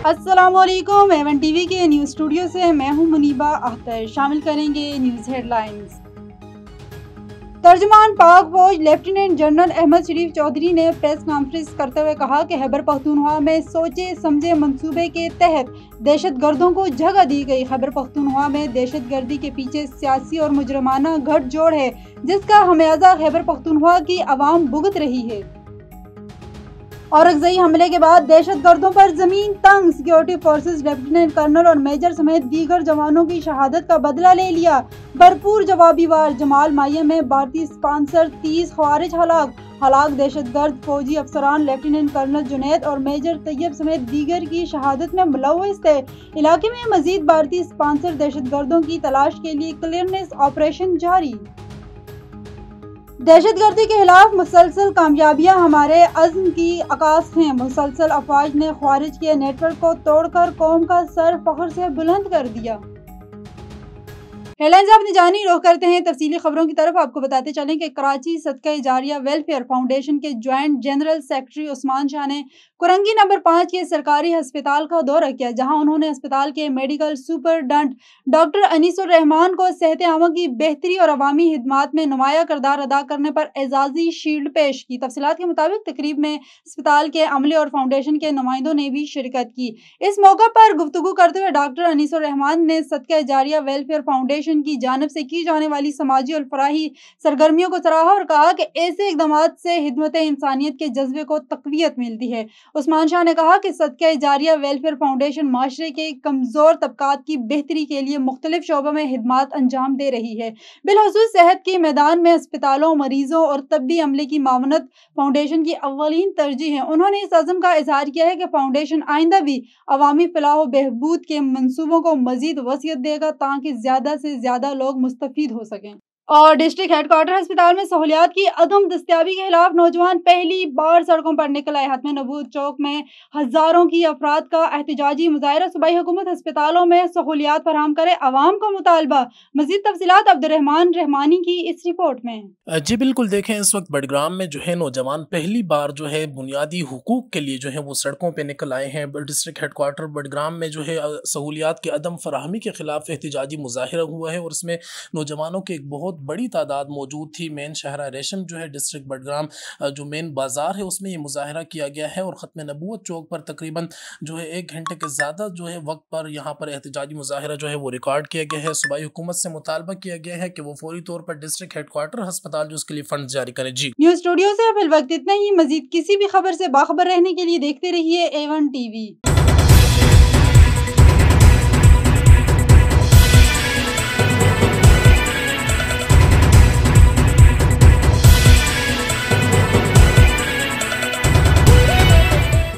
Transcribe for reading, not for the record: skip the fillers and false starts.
अस्सलाम वालेकुम। A1 TV के न्यूज़ स्टूडियो से मैं हूं मुनीबा अख्तर। शामिल करेंगे न्यूज़ हेडलाइंस। तर्जुमान पाक फौज लेफ्टिनेंट जनरल अहमद शरीफ चौधरी ने प्रेस कॉन्फ्रेंस करते हुए कहा कि खैबर पख्तूनख्वा में सोचे समझे मंसूबे के तहत दहशत गर्दों को जगह दी गई। खैबर पख्तूनख्वा में दहशत गर्दी के पीछे सियासी और मुजरमाना गठजोड़ है, जिसका खमियाजा खैबर पख्तूनख्वा की आवाम भुगत रही है। औरकजई हमले के बाद दहशत गर्दों पर जमीन तंग। सिक्योरिटी फोर्सेस लेफ्टिनेंट कर्नल और मेजर समेत दीगर जवानों की शहादत का बदला ले लिया। भरपूर जवाबी वार। जमाल माइया में भारतीय स्पॉन्सर 30 ख्वारिज हलाक दहशतगर्द फौजी अफसरान लेफ्टिनेंट कर्नल जुनैद और मेजर तैयब समेत दीगर की शहादत में मुलव्वस थे। इलाके में मजीद भारतीय स्पॉन्सर दहशतगर्दों की तलाश के लिए क्लियरेंस ऑपरेशन जारी। दहशतगर्दी के खिलाफ मुसलसल कामयाबियां हमारे अज़्म की अक्कास हैं। मुसलसल अफवाज ने ख्वारिज के नेटवर्क को तोड़कर कौम का सर फख्र से बुलंद कर दिया। हेडलाइंस अपनी जानी रुख करते हैं तफसीली खबरों की तरफ। आपको बताते चलें कि कराची सदका जारिया वेलफेयर फाउंडेशन के joint general secretary Usman Shah ने कुरंगी नंबर 5 के सरकारी अस्पताल का दौरा किया, जहां उन्होंने अस्पताल के medical superintendent doctor Anisur Rahman को सेहत आमा की बेहतरी और अवामी खिदमात में नुमाया किरदार अदा करने पर एजाजी शील्ड पेश की। तफसीलात के मुताबिक तकरीब में अस्पताल के अमले और फाउंडेशन के नुमाइंदों ने भी शिरकत की। इस मौका पर गुफ्तगू करते हुए डॉक्टर अनीसुर रहमान ने सदका जारिया वेलफेयर फाउंडेशन की जानिब से की जाने वाली समाजी और फराही सरगर्मियों को सराहा और कहा कि ऐसे इक़दामात से खिदमत इंसानियत के जज्बे को तक़वियत मिलती है। उस्मान शाह ने कहा कि सदका जारिया वेलफेयर फाउंडेशन माशरे के कमजोर तबकात की बेहतरी के लिए मुख्तलिफ शोबों में खिदमात अंजाम दे रही है। बिलखसूस सेहत के मैदान में अस्पतालों, मरीजों और तब्बी अमले की मावनत फाउंडेशन की अव्वलीन तरजीह है। उन्होंने इस अज़्म का इज़हार किया है कि फाउंडेशन आइंदा भी अवामी फलाह व बहबूद के मंसूबों को मजीद वसीयत देगा, ताकि ज्यादा से ज्यादा लोग मुस्तफीद हो सकें। और डिस्ट्रिक्ट हेडक्वार्टर अस्पताल में सहूलियात की अदम दस्तियाबी के खिलाफ नौजवान पहली बार सड़कों पर निकल आए। हतम नबूत चौक में हजारों की अफराद का एहतजाजी मुजाहरा। सूबाई हुकूमत अस्पतालों में सहूलियात फराहम करे, अवाम का मुतालबा। मजीद तफसीलात अब्दुर्रहमान रहमानी की इस रिपोर्ट में। जी बिल्कुल, देखें इस वक्त बडग्राम में जो है नौजवान पहली बार जो है बुनियादी हुकूक के लिए जो है वो सड़कों पर निकल आए हैं। डिस्ट्रिक्ट हेडक्वार्टर बडग्राम में जो है सहूलियात की अदम फराहमी के खिलाफ एहतजाजी मुजाहरा हुआ है और इसमें नौजवानों की एक बहुत बड़ी तादाद मौजूद थी। मेन शहरा रेशम जो है डिस्ट्रिक्ट बडग्राम जो मेन बाजार है उसमें ये मुजाहरा किया गया है और ख़त्म नबूवत चौक पर तकरीबन जो है 1 घंटे के ज़्यादा जो है वक्त पर यहाँ पर एहतजाजी मुजाहरा जो है वो रिकॉर्ड किया गया है। सूबाई हुकूमत से मुतालबा किया गया है कि वो फौरी तौर पर डिस्ट्रिक्ट हेडक्वार्टर अस्पताल जो उसके लिए फंड जारी करें। जी न्यूज़ स्टूडियो से फिल वक्त इतना ही। मजीद किसी भी खबर से बाखबर रहने के लिए देखते रहिए A1 टीवी।